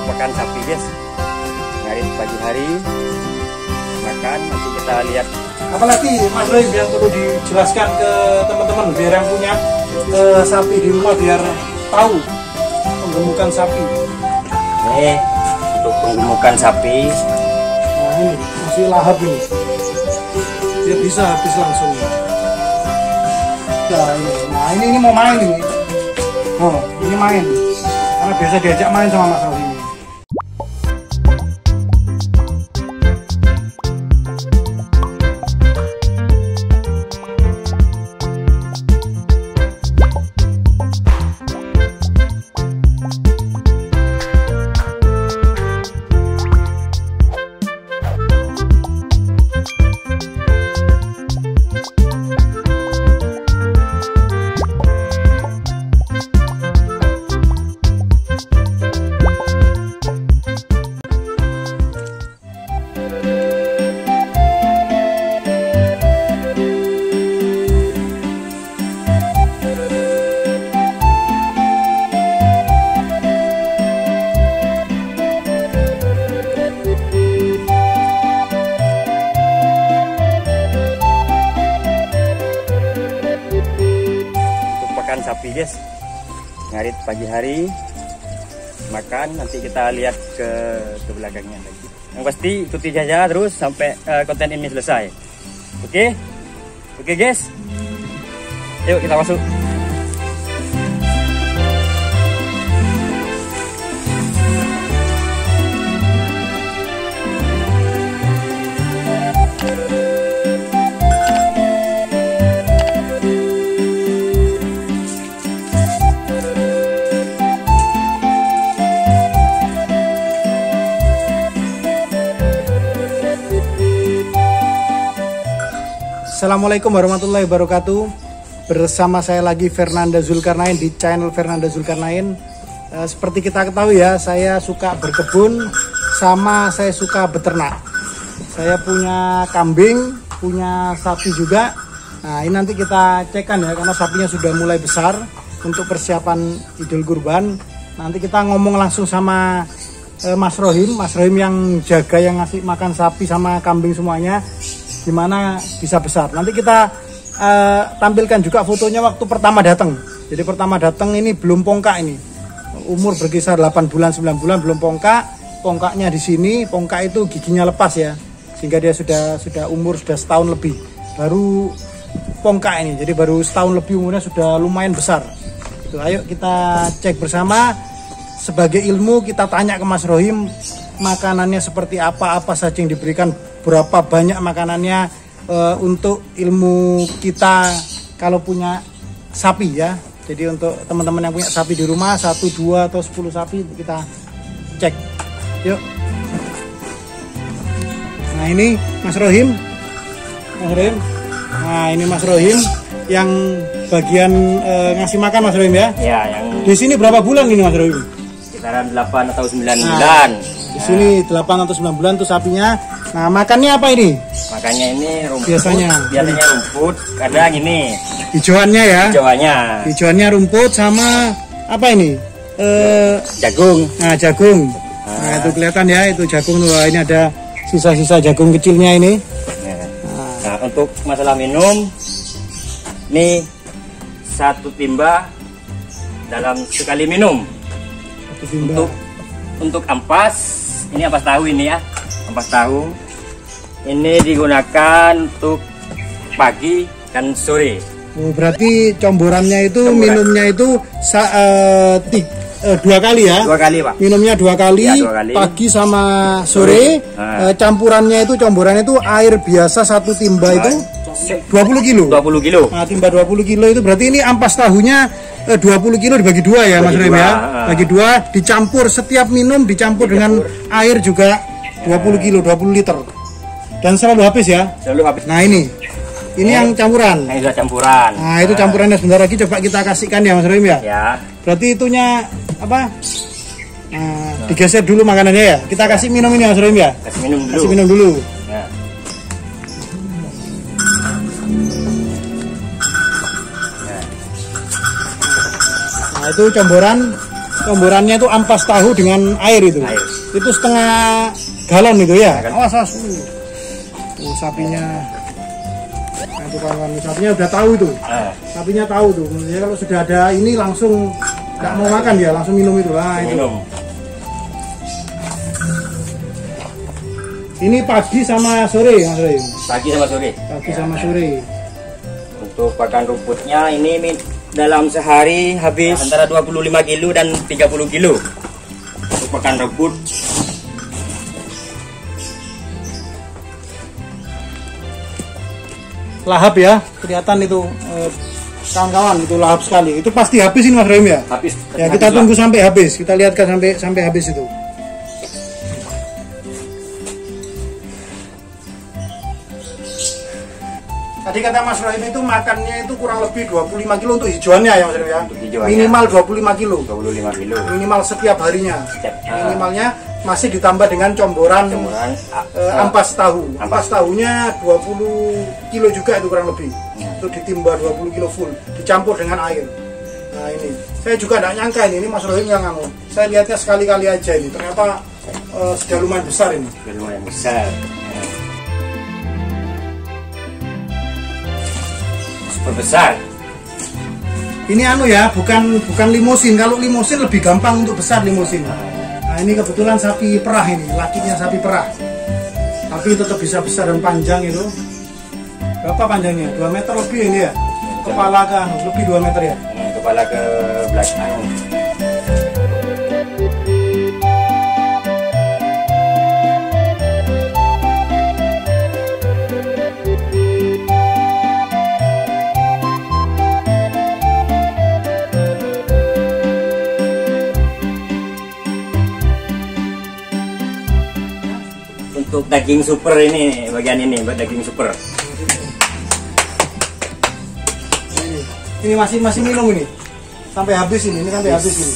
pakan sapi guys. Ngarit pagi hari makan, nanti kita lihat. Apalagi Mas Roy yang perlu dijelaskan ke teman-teman biar yang punya sapi di rumah biar tahu penggemukan sapi. Nih untuk penggemukan sapi. Nah ini masih lahap ini, dia bisa habis langsung. Nah ini mau main ini. Oh ini main, karena biasa diajak main sama Mas Roy ini. Sapi guys, ngarit pagi hari makan, nanti kita lihat ke belakangnya lagi. Yang pasti ikuti saja terus sampai konten ini selesai. Oke guys, yuk kita masuk. Assalamualaikum warahmatullahi wabarakatuh. Bersama saya lagi Fernanda Zulkarnain di channel Fernanda Zulkarnain. Seperti kita ketahui ya, saya suka berkebun sama saya suka beternak. Saya punya kambing, punya sapi juga. Nah ini nanti kita cekkan ya, karena sapinya sudah mulai besar untuk persiapan Idul Kurban. Nanti kita ngomong langsung sama Mas Rohim yang jaga, yang ngasih makan sapi sama kambing semuanya, gimana bisa besar. Nanti kita tampilkan juga fotonya waktu pertama datang. Jadi pertama datang ini belum pongkak, ini umur berkisar 8 bulan 9 bulan, belum pongkak. Pongkaknya di sini, pongkak itu giginya lepas ya, sehingga dia sudah umur sudah setahun lebih baru pongkak ini. Jadi baru setahun lebih umurnya sudah lumayan besar. Tuh, ayo kita cek bersama. Sebagai ilmu kita tanya ke Mas Rohim makanannya seperti apa saja yang diberikan, berapa banyak makanannya, untuk ilmu kita kalau punya sapi ya. Jadi untuk teman-teman yang punya sapi di rumah 1, 2 atau 10 sapi kita cek. Yuk. Nah ini Mas Rohim. Nah ini Mas Rohim yang bagian ngasih makan Mas Rohim ya. Ya, yang di sini berapa bulan ini Mas Rohim? Sekitaran 8 atau 9 bulan. Di sini 8 atau 9 bulan tuh sapinya. Nah, makannya apa ini? Makannya ini rumput. Biasanya rumput, kadang ini hijauannya ya. Hijauannya rumput sama apa ini? Jagung. Nah, jagung. Nah, itu kelihatan ya, itu jagung. Wah, ini ada sisa-sisa jagung kecilnya ini. Nah, untuk masalah minum, ini 1 timba dalam sekali minum. Untuk ampas, ini ampas tahu ini ya, ampas tahu ini digunakan untuk pagi dan sore. Oh, berarti comborannya itu minumnya itu 2 kali ya? 2 kali Pak. Minumnya 2 kali, ya, 2 kali, pagi sama sore. Campurannya itu, comborannya itu air biasa 1 timba itu 20 kilo. 20 kilo. Nah, timba 20 kilo itu berarti ini ampas tahunya 20 kilo dibagi 2 ya Mas Rohim ya. Bagi 2, dicampur, setiap minum dicampur dengan air juga 20 kilo, 20 liter. Dan selalu habis ya? Selalu habis. Nah ini yang campuran. Nah itu campuran. Nah itu campurannya sebentar lagi coba kita kasihkan ya Mas Rohim ya. Ya. Berarti itunya apa? Nah, digeser dulu makanannya ya. Kita kasih minum ini Mas Rohim ya. Kasih minum dulu. Ya. Nah itu campuran Comborannya itu ampas tahu dengan air itu. Air. Itu setengah galon itu ya. Setengah Awas. Tuh sapinya. Nah, itu kawan, sapinya udah tahu itu. Sapinya tahu tuh. Maksudnya kalau sudah ada ini langsung nggak mau makan dia, langsung minum itu lah. Minum. Ini pagi sama sore ya, Mas Roy? Pagi sama sore. Pagi sama sore. Untuk pakan rumputnya ini dalam sehari habis antara 25 kilo dan 30 kilo untuk pakan rumput. Lahap ya, kelihatan itu kawan-kawan, itu lahap sekali. Itu pasti habis ini Mas Roy ya? Habis. Ya kita tunggu sampai habis, kita lihatkan sampai habis itu. Tadi kata Mas Rohim itu makannya itu kurang lebih 25 kilo untuk hijauannya ya Mas Rohim ya? Hijauannya. Minimal 25 kilo. 25 kilo. Minimal setiap harinya. Minimalnya masih ditambah dengan comboran ampas tahu. Ampas tahunya 20 kilo juga itu kurang lebih. Itu ditimba 20 kilo full, dicampur dengan air. Nah ini, saya juga tidak nyangka ini Mas Rohim yang nganu. Saya lihatnya sekali-kali aja ini, ternyata sudah lumayan besar ini. Sudah lumayan besar. Besar. Ini anu ya, bukan limusin. Kalau limusin lebih gampang untuk besar limusin. Nah ini kebetulan sapi perah ini, lakinya sapi perah. Tapi tetap bisa besar dan panjang itu. Berapa panjangnya? 2 meter lebih ini ya. Kepala kan lebih 2 meter ya. Kepala ke belakang. Untuk daging super ini, bagian ini buat daging super. Ini masih minum ini. Sampai habis ini sampai habis ini.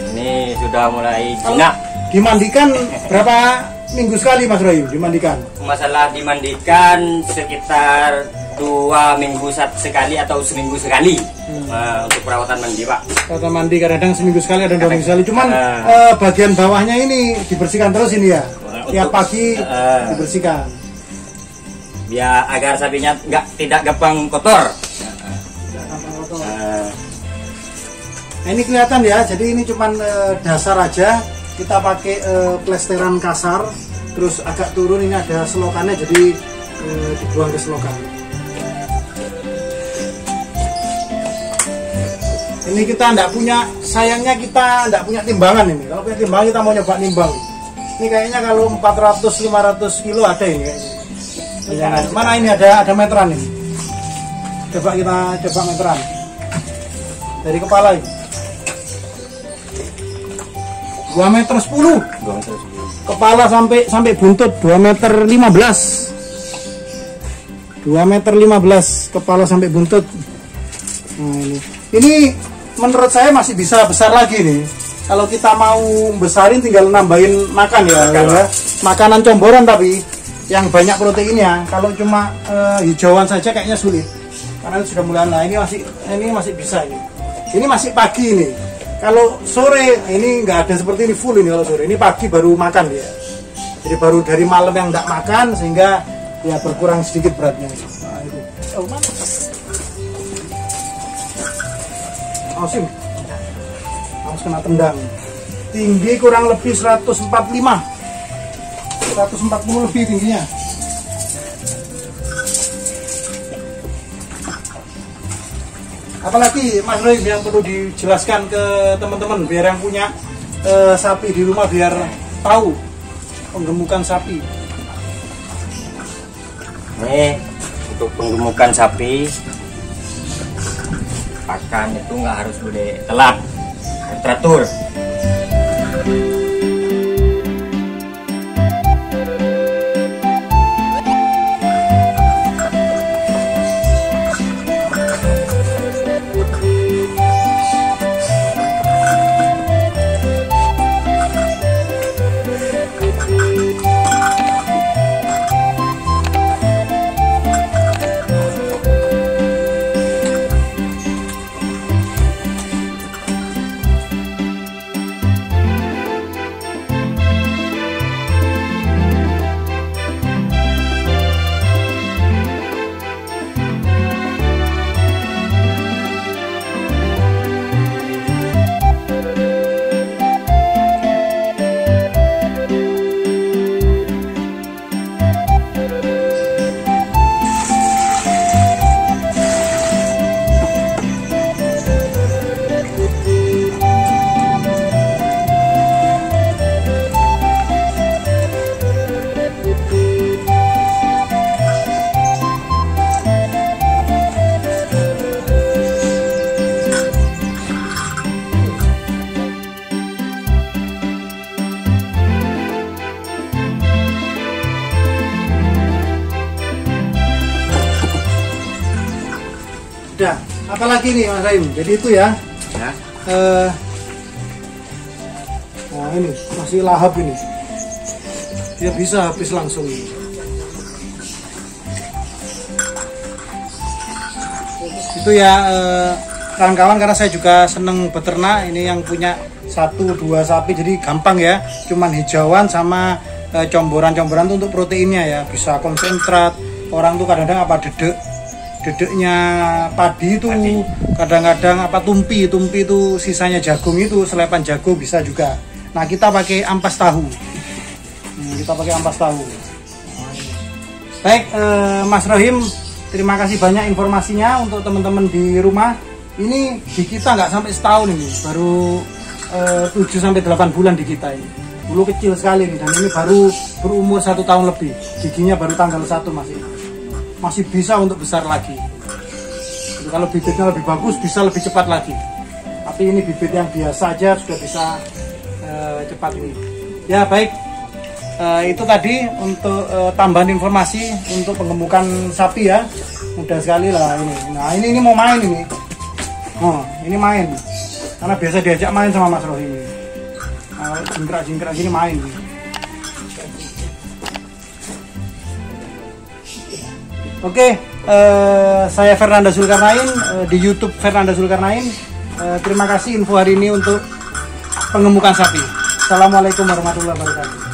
Ini sudah mulai jinak. Dimandikan berapa minggu sekali Mas Rohim dimandikan? Masalah dimandikan sekitar 2 minggu sekali atau seminggu sekali. Untuk perawatan mandi Pak. Perawatan mandi kadang seminggu sekali, ada 2 minggu sekali. Cuman bagian bawahnya ini dibersihkan terus ini ya. Tiap pagi dibersihkan. Biar agar sapinya tidak gampang kotor. Nah, ini kelihatan ya. Jadi ini cuman dasar aja. Kita pakai plesteran kasar. Terus agak turun ini ada selokannya. Jadi dibuang ke selokan. Ini kita tidak punya, sayangnya kita tidak punya timbangan ini. Kalau punya timbangan kita mau nyoba nimbang. Ini kayaknya kalau 400-500 kilo ada ini kayaknya. Mana ini ada meteran ini. Coba kita coba meteran. Dari kepala ini. 2 meter 10. 2 meter 10. Kepala sampai buntut 2 meter 15. 2 meter 15 kepala sampai buntut. Nah ini menurut saya masih bisa besar lagi nih. Kalau kita mau besarin tinggal nambahin makan ya. Makanan comboran tapi yang banyak proteinnya. Kalau cuma hijauan saja kayaknya sulit. Karena sudah mulai. Nah ini masih bisa ini. Ini masih pagi ini. Kalau sore ini nggak ada seperti ini full ini kalau sore. Ini pagi baru makan dia. Jadi baru dari malam yang nggak makan sehingga ya berkurang sedikit beratnya. Nah, itu. Oh, mana? Asim, harus kena tendang. Tinggi kurang lebih 145, 140 lebih tingginya. Apalagi Mas Roy yang perlu dijelaskan ke teman-teman biar yang punya sapi di rumah biar tahu penggemukan sapi. Ini untuk penggemukan sapi. Pakan itu nggak harus boleh telat, harus teratur. sudah. Apalagi nih Mas Rahim? Jadi itu ya. Ya. Nah ini masih lahap ini. Dia bisa habis langsung. Itu ya kawan-kawan, karena saya juga seneng beternak. Ini yang punya 1-2 sapi, jadi gampang ya. Cuman hijauan sama comboran-comboran tuh untuk proteinnya ya. Bisa konsentrat. Orang tuh kadang-kadang apa dedeknya padi itu, kadang-kadang apa tumpi itu sisanya jagung, itu selepan jagung bisa juga. Nah kita pakai ampas tahu. Baik Mas Rohim, terima kasih banyak informasinya untuk teman-teman di rumah. Ini di kita nggak sampai setahun ini, baru 7-8 bulan di kita ini. Dulu kecil sekali nih, dan ini baru berumur 1 tahun lebih. Giginya baru tanggal 1 masih bisa untuk besar lagi. Jadi kalau bibitnya lebih bagus bisa lebih cepat lagi. Tapi ini bibit yang biasa aja sudah bisa cepat ini. Ya baik, itu tadi untuk tambahan informasi untuk pengemukan sapi ya. Mudah sekali lah ini. Nah ini mau main ini. Oh ini main. Karena biasa diajak main sama Mas Rohim ini. Nah, jingkrak gini main. Oke, saya Fernanda Zulkarnain di YouTube Fernanda Zulkarnain. Terima kasih info hari ini untuk pengemukan sapi. Assalamualaikum warahmatullahi wabarakatuh.